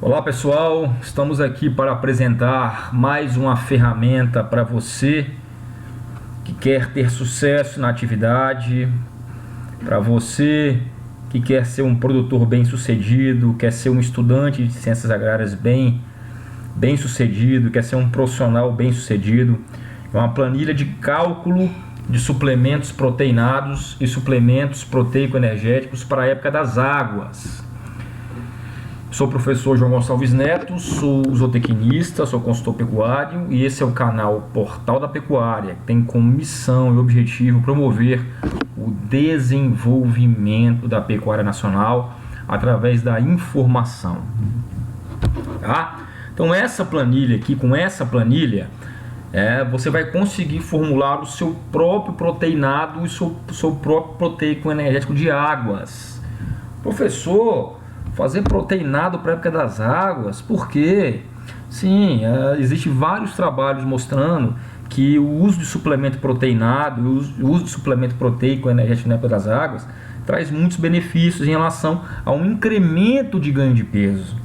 Olá pessoal, estamos aqui para apresentar mais uma ferramenta para você que quer ter sucesso na atividade, para você que quer ser um produtor bem-sucedido, quer ser um estudante de ciências agrárias bem-sucedido, quer ser um profissional bem-sucedido. É uma planilha de cálculo de suplementos proteinados e suplementos proteico-energéticos para a época das águas. Sou o professor João Gonçalves Neto, sou zootecnista, sou consultor pecuário e esse é o canal Portal da Pecuária, que tem como missão e objetivo promover o desenvolvimento da pecuária nacional através da informação. Tá? Então essa planilha aqui, com essa planilha, você vai conseguir formular o seu próprio proteinado e o seu próprio proteico energético de águas. Professor, fazer proteinado para a época das águas, por quê? Sim, existem vários trabalhos mostrando que o uso de suplemento proteinado, o uso de suplemento proteico energético na época das águas, traz muitos benefícios em relação a um incremento de ganho de peso.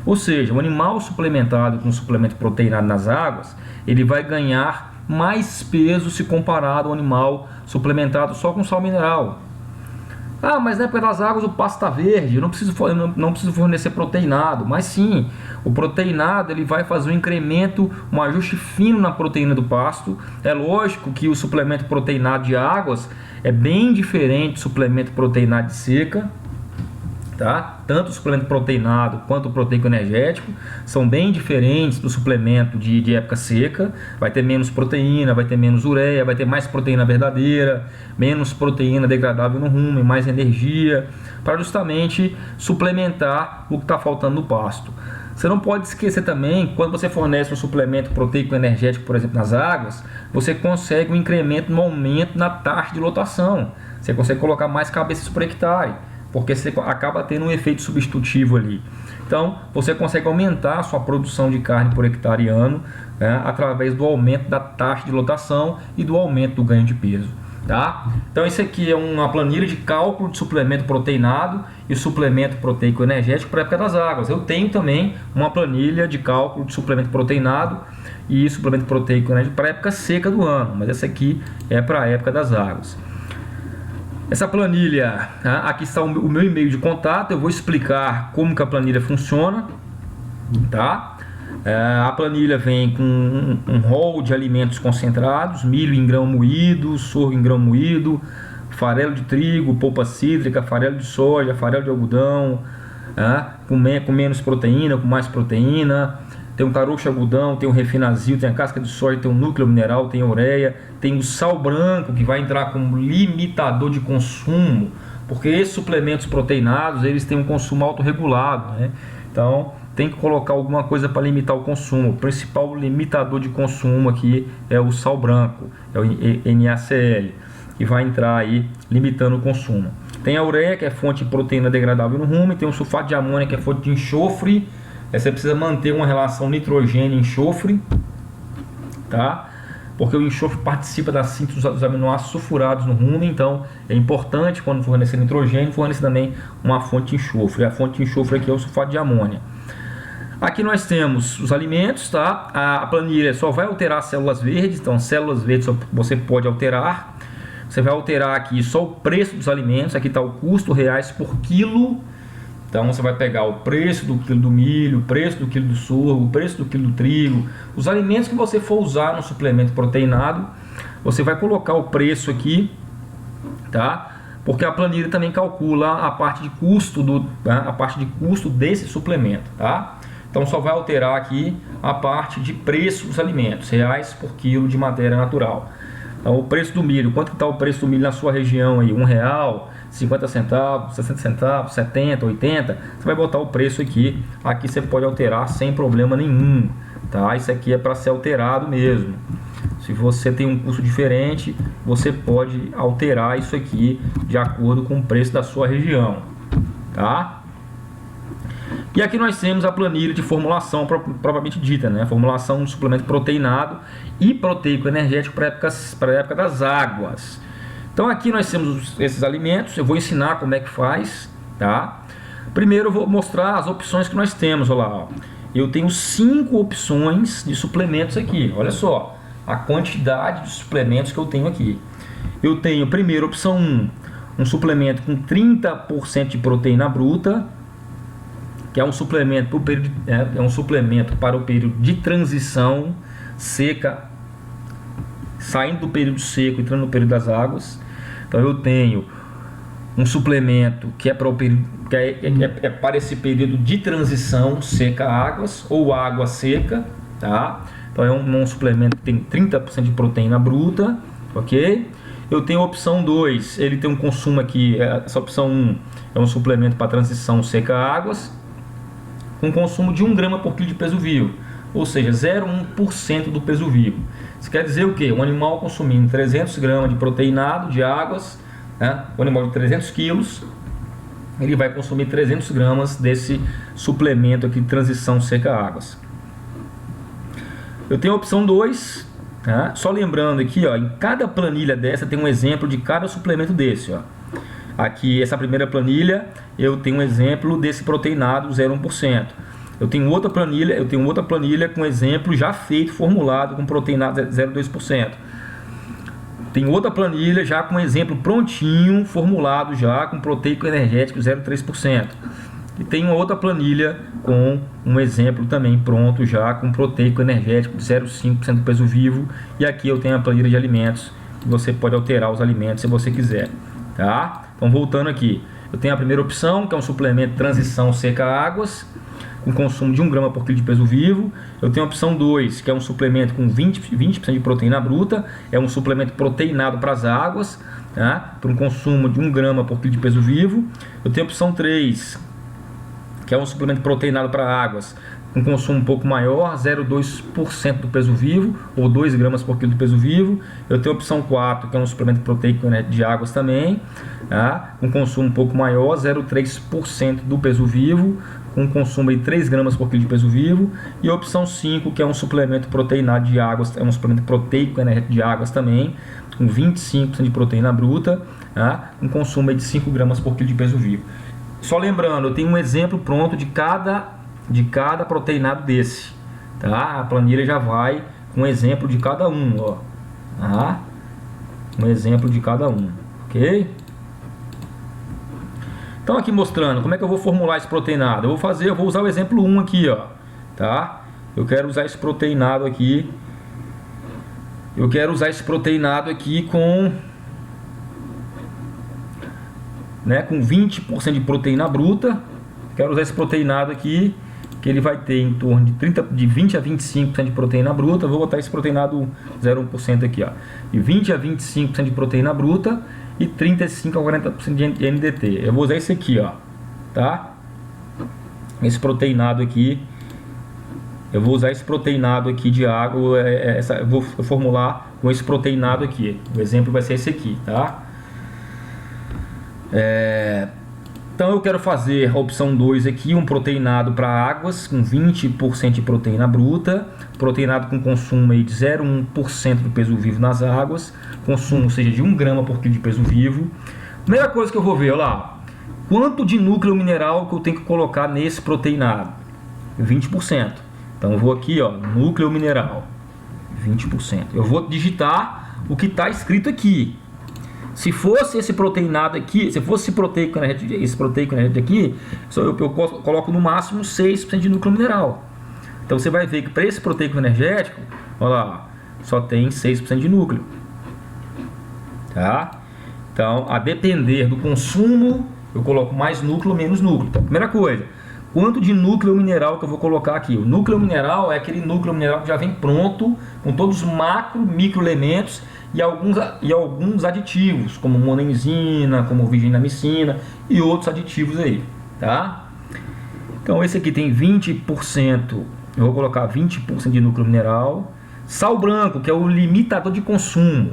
Ou seja, o animal suplementado com suplemento proteinado nas águas, ele vai ganhar mais peso se comparado ao animal suplementado só com sal mineral. Ah, mas na época das águas o pasto está verde, eu não preciso fornecer proteinado. Mas sim, o proteinado ele vai fazer um incremento, um ajuste fino na proteína do pasto. É lógico que o suplemento proteinado de águas é bem diferente do suplemento proteinado de seca. Tá? Tanto o suplemento proteinado quanto o proteico energético são bem diferentes do suplemento de época seca. Vai ter menos proteína, vai ter menos ureia, vai ter mais proteína verdadeira, menos proteína degradável no rumen, mais energia, para justamente suplementar o que está faltando no pasto. Você não pode esquecer também, quando você fornece um suplemento proteico energético, por exemplo, nas águas, você consegue um incremento no aumento na taxa de lotação. Você consegue colocar mais cabeças por hectare, porque você acaba tendo um efeito substitutivo ali. Então, você consegue aumentar a sua produção de carne por hectare ano, né, através do aumento da taxa de lotação e do aumento do ganho de peso. Tá? Então, isso aqui é uma planilha de cálculo de suplemento proteinado e suplemento proteico energético para a época das águas. Eu tenho também uma planilha de cálculo de suplemento proteinado e suplemento proteico energético para a época seca do ano, mas essa aqui é para a época das águas. Essa planilha, aqui está o meu e-mail de contato, eu vou explicar como que a planilha funciona, tá? A planilha vem com um rol de alimentos concentrados, milho em grão moído, sorgo em grão moído, farelo de trigo, polpa cítrica, farelo de soja, farelo de algodão, com menos proteína, com mais proteína. Tem um caroço algodão, tem um refinazil, tem a casca de soja, tem um núcleo mineral, tem a ureia, tem o sal branco que vai entrar como limitador de consumo, porque esses suplementos proteinados eles têm um consumo autorregulado, né? Então tem que colocar alguma coisa para limitar o consumo. O principal limitador de consumo aqui é o sal branco, é o NaCl, que vai entrar aí limitando o consumo. Tem a ureia, que é fonte de proteína degradável no rumen, tem o sulfato de amônia, que é fonte de enxofre. Você precisa manter uma relação nitrogênio-enxofre, tá? Porque o enxofre participa da síntese dos aminoácidos sulfurados no rumen, então é importante, quando fornecer nitrogênio, fornecer também uma fonte de enxofre. A fonte de enxofre aqui é o sulfato de amônia. Aqui nós temos os alimentos, tá? A planilha só vai alterar células verdes, então células verdes você pode alterar. Você vai alterar aqui só o preço dos alimentos, aqui está o custo reais por quilo. Então você vai pegar o preço do quilo do milho, o preço do quilo do sorgo, o preço do quilo do trigo, os alimentos que você for usar no suplemento proteinado, você vai colocar o preço aqui, tá? Porque a planilha também calcula a parte de custo desse suplemento, tá? Então só vai alterar aqui a parte de preço dos alimentos, reais por quilo de matéria natural. Então, o preço do milho, quanto está o preço do milho na sua região aí? R$1, 50 centavos, 60 centavos, 70, 80, você vai botar o preço aqui. Aqui você pode alterar sem problema nenhum, tá? Isso aqui é para ser alterado mesmo. Se você tem um custo diferente, você pode alterar isso aqui de acordo com o preço da sua região, tá? E aqui nós temos a planilha de formulação propriamente dita, né? Formulação de suplemento proteinado e proteico energético para a época das águas. Então aqui nós temos esses alimentos, eu vou ensinar como é que faz, tá? Primeiro eu vou mostrar as opções que nós temos. Olha lá, ó. Eu tenho 5 opções de suplementos aqui. Olha só a quantidade de suplementos que eu tenho aqui. Eu tenho, primeiro, opção 1, um suplemento com 30% de proteína bruta, que é um suplemento para o período, um suplemento para o período de transição seca, saindo do período seco, entrando no período das águas. Então eu tenho um suplemento que é para o período, é para esse período de transição seca-águas ou água seca, tá? Então é um suplemento que tem 30% de proteína bruta, ok? Eu tenho a opção 2, ele tem um consumo aqui, essa opção 1 é um suplemento para transição seca-águas, com consumo de 1 grama por quilo de peso vivo, ou seja, 0,1% do peso vivo. Isso quer dizer o quê? Um animal consumindo 300 gramas de proteinado de águas, né? Um animal de 300 quilos, ele vai consumir 300 gramas desse suplemento aqui de transição seca-águas. Eu tenho a opção 2, tá? Só lembrando aqui, ó, em cada planilha dessa tem um exemplo de cada suplemento desse, ó. Aqui, essa primeira planilha, eu tenho um exemplo desse proteinado 0,1%. Eu tenho outra planilha com exemplo já feito, formulado com proteinado 0,2%. Tem outra planilha já com exemplo prontinho, formulado já com proteico energético 0,3%. E tem uma outra planilha com um exemplo também pronto já com proteico energético de 0,5% do peso vivo. E aqui eu tenho a planilha de alimentos, que você pode alterar os alimentos se você quiser, tá? Então voltando aqui, eu tenho a primeira opção, que é um suplemento transição seca-águas, com consumo de 1 grama por quilo de peso vivo. Eu tenho a opção 2, que é um suplemento com 20% de proteína bruta, é um suplemento proteinado para as águas, tá? Para um consumo de 1 grama por quilo de peso vivo. Eu tenho a opção 3, que é um suplemento proteinado para águas, com consumo um pouco maior, 0,2% do peso vivo, ou 2 gramas por quilo do peso vivo. Eu tenho a opção 4, que é um suplemento proteico de águas também, tá? Com consumo um pouco maior, 0,3% do peso vivo, com consumo de 3 gramas por quilo de peso vivo. E a opção 5, que é um suplemento proteinado de águas, é um suplemento proteico de águas também, com 25% de proteína bruta, tá? Com consumo de 5 gramas por quilo de peso vivo. Só lembrando, eu tenho um exemplo pronto de cada proteinado desse, tá? A planilha já vai com um exemplo de cada um, ó, tá? Um exemplo de cada um, ok? Então aqui mostrando como é que eu vou formular esse proteinado. Eu vou usar o exemplo 1 aqui, ó, tá? Eu quero usar esse proteinado aqui. Eu quero usar esse proteinado aqui com 20% de proteína bruta. Quero usar esse proteinado aqui, que ele vai ter em torno de 20 a 25% de proteína bruta. Vou botar esse proteinado 0,1% aqui, ó, de 20 a 25% de proteína bruta e 35 a 40% de NDT. Eu vou usar esse aqui, ó, tá? Esse proteinado aqui, eu vou usar esse proteinado aqui de água, eu vou formular com esse proteinado aqui. O exemplo vai ser esse aqui, tá? Então eu quero fazer a opção 2 aqui, um proteinado para águas com 20% de proteína bruta, proteinado com consumo aí de 0,1% do peso vivo nas águas, consumo seja de 1 grama por quilo de peso vivo. Primeira coisa que eu vou ver, olha lá, quanto de núcleo mineral que eu tenho que colocar nesse proteinado? 20%. Então eu vou aqui, ó, núcleo mineral, 20%. Eu vou digitar o que está escrito aqui. Se fosse esse proteinado aqui, se fosse esse proteico energético aqui, eu coloco no máximo 6% de núcleo mineral. Então você vai ver que para esse proteico energético, olha lá, só tem 6% de núcleo, tá? Então, a depender do consumo, eu coloco mais núcleo ou menos núcleo. Então, primeira coisa, quanto de núcleo mineral que eu vou colocar aqui? O núcleo mineral é aquele núcleo mineral que já vem pronto, com todos os macro, micro elementos e alguns aditivos, como monenzina, como virginamicina e outros aditivos aí, tá? Então esse aqui tem 20%, eu vou colocar 20% de núcleo mineral. Sal branco, que é o limitador de consumo.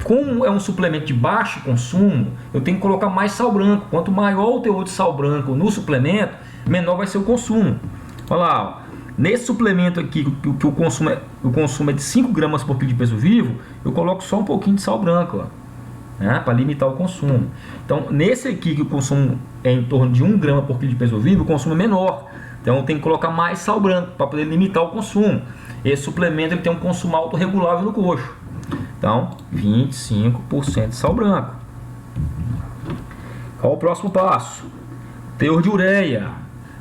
Como é um suplemento de baixo consumo, eu tenho que colocar mais sal branco. Quanto maior o teor de sal branco no suplemento, menor vai ser o consumo. Olha lá, ó. Nesse suplemento aqui, que o consumo é de 5 gramas por quilo de peso vivo, eu coloco só um pouquinho de sal branco, ó. né, para limitar o consumo. Então, nesse aqui que o consumo é em torno de 1 grama por quilo de peso vivo, o consumo é menor. Então, tem que colocar mais sal branco para poder limitar o consumo. Esse suplemento ele tem um consumo autorregulável no coxo. Então, 25% de sal branco. Qual o próximo passo? Teor de ureia.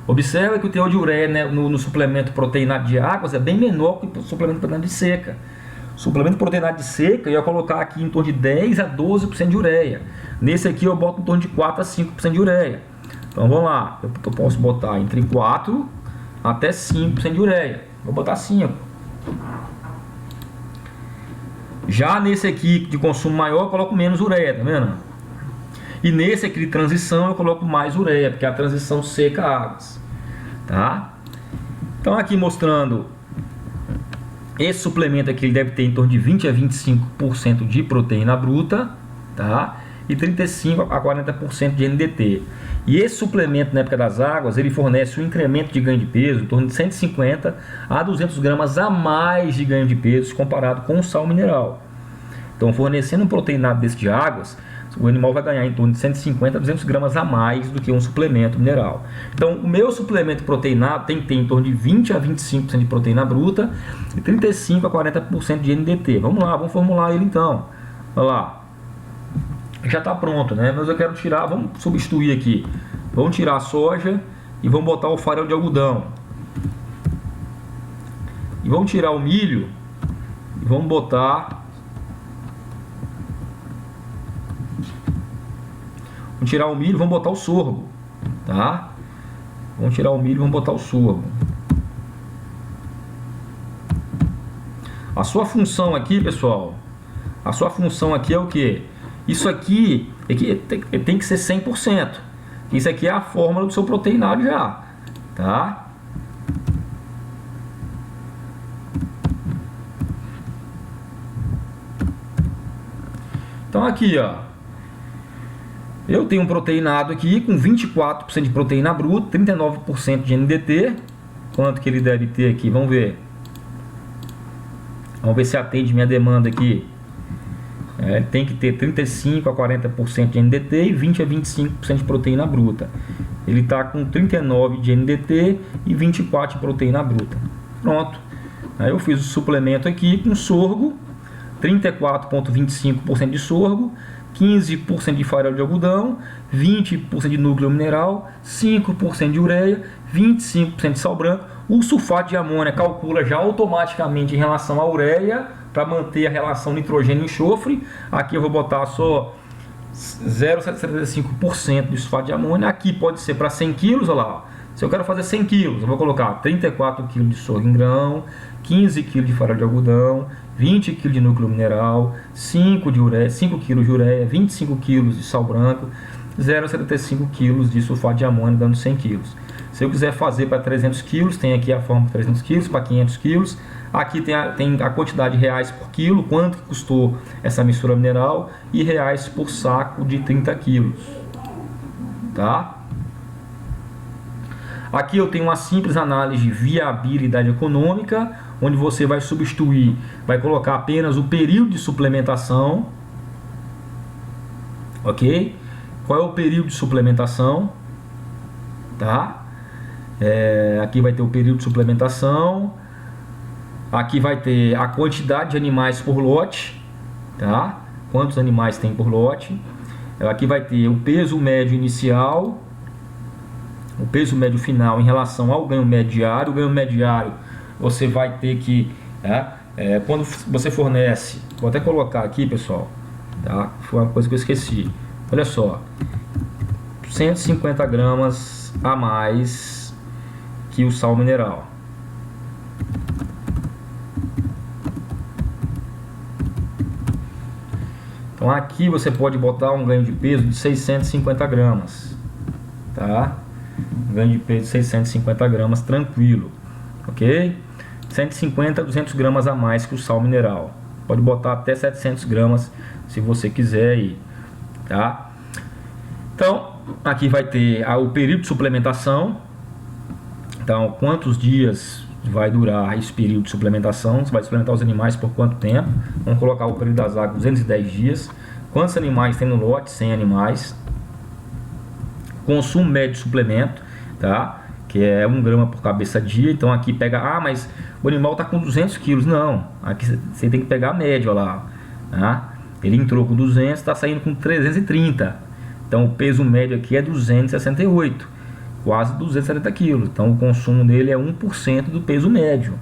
Observa que o teor de ureia, né, no suplemento proteinado de águas é bem menor que o suplemento proteinado de seca. Suplemento proteinado de seca eu ia colocar aqui em torno de 10 a 12% de ureia. Nesse aqui eu boto em torno de 4 a 5% de ureia. Então vamos lá, eu posso botar entre 4 até 5% de ureia. Vou botar 5. Já nesse aqui de consumo maior eu coloco menos ureia, tá vendo? E nesse aqui de transição eu coloco mais ureia, porque é a transição seca-águas, tá? Então aqui mostrando esse suplemento aqui, ele deve ter em torno de 20 a 25% de proteína bruta, tá? E 35 a 40% de NDT. E esse suplemento na época das águas, ele fornece um incremento de ganho de peso em torno de 150 a 200 gramas a mais de ganho de peso comparado com o sal mineral. Então, fornecendo um proteinado desse de águas, o animal vai ganhar em torno de 150 a 200 gramas a mais do que um suplemento mineral. Então, o meu suplemento proteinado tem que ter em torno de 20 a 25% de proteína bruta e 35 a 40% de NDT. Vamos lá, vamos formular ele então. Olha lá. Já está pronto, né? Mas eu quero tirar, vamos substituir aqui. Vamos tirar a soja e vamos botar o farelo de algodão. E vamos tirar o milho e vamos botar... Vamos tirar o milho, vamos botar o sorgo, tá? Vamos tirar o milho, vamos botar o sorgo. A sua função aqui, pessoal, a sua função aqui é o que? Isso aqui tem que ser 100%. Isso aqui é a fórmula do seu proteinado já, tá? Então aqui, ó. Eu tenho um proteinado aqui com 24% de proteína bruta, 39% de NDT. Quanto que ele deve ter aqui? Vamos ver. Vamos ver se atende minha demanda aqui. Ele tem que ter 35 a 40% de NDT e 20 a 25% de proteína bruta. Ele está com 39 de NDT e 24 de proteína bruta. Pronto. Aí eu fiz o suplemento aqui com sorgo, 34,25% de sorgo, 15% de farelo de algodão, 20% de núcleo mineral, 5% de ureia, 25% de sal branco. O sulfato de amônia calcula já automaticamente em relação à ureia para manter a relação nitrogênio e enxofre. Aqui eu vou botar só 0,75% de sulfato de amônia. Aqui pode ser para 100 kg, olha lá. Se eu quero fazer 100 kg, eu vou colocar 34 kg de sorgo em grão, 15 kg de farelo de algodão, 20 kg de núcleo mineral, 5 kg de ureia, 25 kg de sal branco, 0,75 kg de sulfato de amônia, dando 100 kg. Se eu quiser fazer para 300 kg, tem aqui a forma para 300 kg, para 500 kg. Aqui tem a quantidade de reais por quilo, quanto que custou essa mistura mineral, e reais por saco de 30 kg. Tá? Aqui eu tenho uma simples análise de viabilidade econômica, onde você vai substituir, vai colocar apenas o período de suplementação. Ok? Qual é o período de suplementação? Tá? Aqui vai ter o período de suplementação. Aqui vai ter a quantidade de animais por lote, tá? Quantos animais tem por lote. Aqui vai ter o peso médio inicial, o peso médio final em relação ao ganho médio diário. O ganho médio diário você vai ter que, quando você fornece, vou até colocar aqui, pessoal, tá? Foi uma coisa que eu esqueci. Olha só, 150 gramas a mais que o sal mineral. Então aqui você pode botar um ganho de peso de 650 gramas, tá? Um ganho de peso de 650 gramas tranquilo, ok? 150 a 200 gramas a mais que o sal mineral. Pode botar até 700 gramas se você quiser aí, tá? Então aqui vai ter o período de suplementação. Então quantos dias vai durar esse período de suplementação? Você vai suplementar os animais por quanto tempo? Vamos colocar o período das águas 210 dias. quantos animais tem no lote, 100 animais, consumo médio de suplemento, tá? Que é 1 grama por cabeça dia. Então aqui pega, mas o animal está com 200 quilos. Não, aqui você tem que pegar a média lá, tá? Ele entrou com 200, está saindo com 330. Então o peso médio aqui é 268, quase 270 quilos. Então o consumo dele é 1% do peso médio.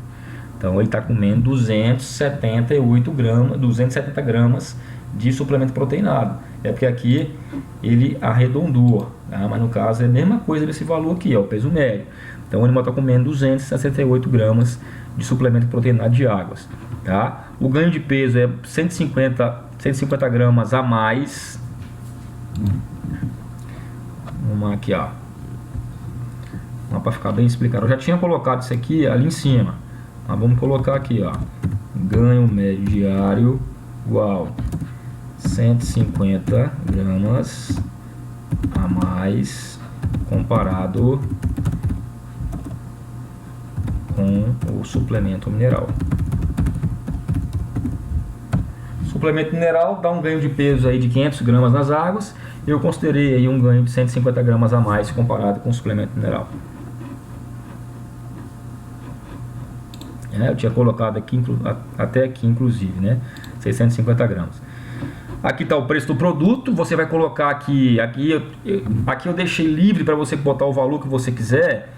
Então ele está comendo 270 gramas de suplemento proteinado. É porque aqui ele arredondou, tá? Mas no caso é a mesma coisa desse valor aqui, ó, o peso médio. Então o animal está comendo 268 gramas de suplemento proteinado de águas, tá? O ganho de peso é 150 gramas a mais. Vamos aqui, ó, para ficar bem explicado. Eu já tinha colocado isso aqui ali em cima, mas vamos colocar aqui, ó, ganho médio diário igual 150 gramas a mais comparado com o suplemento mineral. Suplemento mineral dá um ganho de peso aí de 500 gramas nas águas. Eu considerei aí um ganho de 150 gramas a mais comparado com o suplemento mineral. Eu tinha colocado aqui, até aqui inclusive, né? 650 gramas. Aqui está o preço do produto. Você vai colocar aqui eu deixei livre para você botar o valor que você quiser,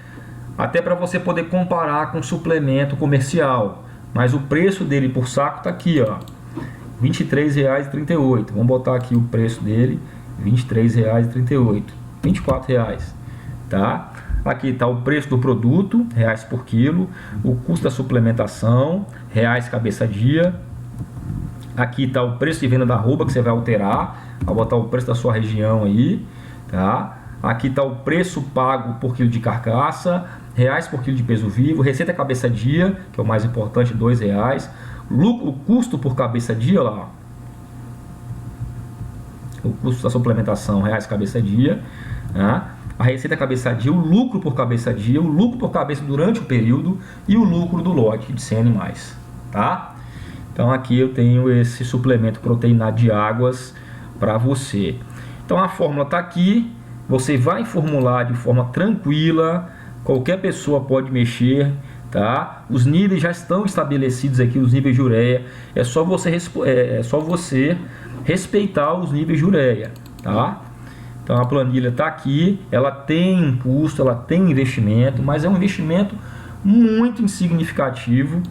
até para você poder comparar com suplemento comercial. Mas o preço dele por saco está aqui, ó, R$ 23,38. Vamos botar aqui o preço dele, R$ 23,38, R$ 24,00, tá? Aqui está o preço do produto, reais por quilo, o custo da suplementação, reais cabeça dia. Aqui está o preço de venda da arroba que você vai alterar, vai botar o preço da sua região aí, tá? Aqui está o preço pago por quilo de carcaça, reais por quilo de peso vivo, receita cabeça dia, que é o mais importante, R$ 2,00. O custo por cabeça dia, lá, o custo da suplementação, reais cabeça dia, tá? A receita cabeça dia, o lucro por cabeça dia, o lucro por cabeça durante o período e o lucro do lote de 100 animais, tá? Então aqui eu tenho esse suplemento proteinado de águas para você. Então a fórmula está aqui, você vai formular de forma tranquila, qualquer pessoa pode mexer, tá? Os níveis já estão estabelecidos aqui, os níveis de ureia. É só você respeitar os níveis de ureia, tá? Então a planilha está aqui, ela tem um custo, ela tem investimento, mas é um investimento muito insignificativo,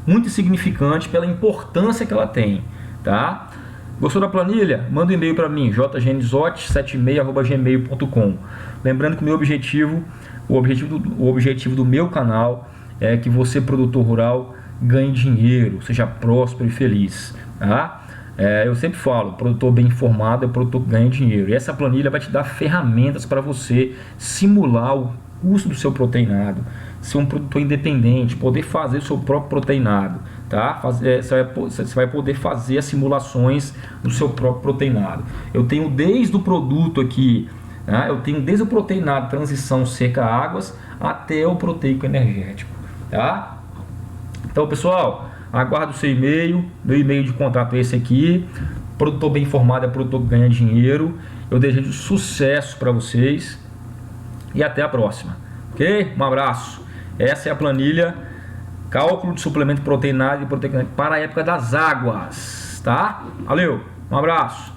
muito insignificante pela importância que ela tem, tá? Gostou da planilha? Manda um e-mail para mim, jgnzotti76@gmail.com. Lembrando que o objetivo do meu canal é que você, produtor rural, ganhe dinheiro, seja próspero e feliz, tá? Eu sempre falo, produtor bem informado é produtor que ganha dinheiro. E essa planilha vai te dar ferramentas para você simular o custo do seu proteinado, ser um produtor independente, poder fazer o seu próprio proteinado, tá? Você vai poder fazer as simulações do seu próprio proteinado. Eu tenho desde o produto aqui, tá? Eu tenho desde o proteinado transição seca-águas até o proteico energético, tá? Então, pessoal, aguardo o seu e-mail. Meu e-mail de contato é esse aqui. Produtor bem informado é produtor que ganha dinheiro. Eu desejo sucesso para vocês e até a próxima, ok? Um abraço. Essa é a planilha cálculo de suplemento proteinado e proteico para a época das águas, tá? Valeu, um abraço.